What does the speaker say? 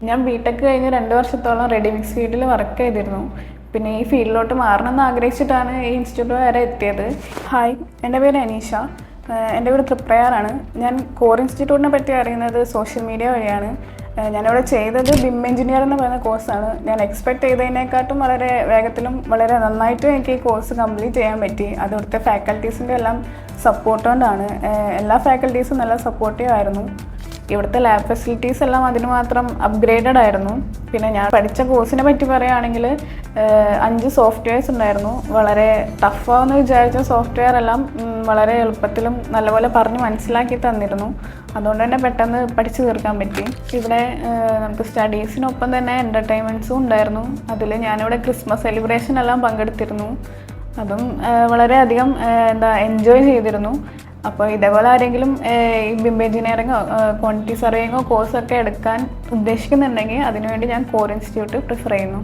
ഞാൻ ബിടെക് കഴിഞ്ഞ് 2 വർഷത്തോളം റെഡിമിക്സ് ഫീൽഡിൽ വർക്ക് ചെയ്തിരുന്നു. പിന്നെ ഈ ഫീൽഡിലോട്ട് മാറണമെന്ന് ആഗ്രഹിച്ചിട്ടാണ് ഈ ഇൻസ്റ്റിറ്റ്യൂട്ട് വരെ എത്തിയത്. ഹായ്, എൻ്റെ പേര് അനീഷ. എൻ്റെ വീട് തൃപ്രയാറാണ്. ഞാൻ കോർ ഇൻസ്റ്റിറ്റ്യൂട്ടിനെ പറ്റി അറിയുന്നത് സോഷ്യൽ മീഡിയ വഴിയാണ്. ഞാനിവിടെ ചെയ്തത് BIM എഞ്ചിനീയർ എന്ന് പറയുന്ന കോഴ്സാണ്. ഞാൻ എക്സ്പെക്ട് ചെയ്തതിനേക്കാട്ടും വളരെ വേഗത്തിലും വളരെ നന്നായിട്ടും എനിക്ക് ഈ കോഴ്സ് കംപ്ലീറ്റ് ചെയ്യാൻ പറ്റി. അത് ഇവിടുത്തെ ഫാക്കൽറ്റീസിൻ്റെ എല്ലാം സപ്പോർട്ട് കൊണ്ടാണ്. എല്ലാ ഫാക്കൽറ്റീസും നല്ല സപ്പോർട്ടീവ് ആയിരുന്നു. ഇവിടുത്തെ ലാബ് ഫെസിലിറ്റീസ് എല്ലാം അതിന് മാത്രം അപ്ഗ്രേഡഡ് ആയിരുന്നു. പിന്നെ ഞാൻ പഠിച്ച കോഴ്സിനെ പറ്റി പറയുകയാണെങ്കിൽ 5 സോഫ്റ്റ്വെയർസ് ഉണ്ടായിരുന്നു. വളരെ ടഫാവെന്ന് വിചാരിച്ച സോഫ്റ്റ്വെയർ എല്ലാം വളരെ എളുപ്പത്തിലും നല്ലപോലെ പറഞ്ഞ് മനസ്സിലാക്കി തന്നിരുന്നു. അതുകൊണ്ട് തന്നെ പെട്ടെന്ന് പഠിച്ചു തീർക്കാൻ പറ്റി. ഇവിടെ നമുക്ക് സ്റ്റഡീസിനൊപ്പം തന്നെ എൻ്റർടൈൻമെൻറ്റ്സും ഉണ്ടായിരുന്നു. അതിൽ ഞാനിവിടെ ക്രിസ്മസ് സെലിബ്രേഷൻ എല്ലാം പങ്കെടുത്തിരുന്നു. അതും വളരെയധികം എൻജോയ് ചെയ്തിരുന്നു. അപ്പോൾ ഇതേപോലെ ആരെങ്കിലും ഈ BIM എഞ്ചിനീയറിങ്ങോ ക്വാണ്ടിറ്റി സർവേയിങ്ങോ കോഴ്സൊക്കെ എടുക്കാൻ ഉദ്ദേശിക്കുന്നുണ്ടെങ്കിൽ അതിനുവേണ്ടി ഞാൻ കോർ ഇൻസ്റ്റിറ്റ്യൂട്ട് പ്രിഫർ ചെയ്യുന്നു.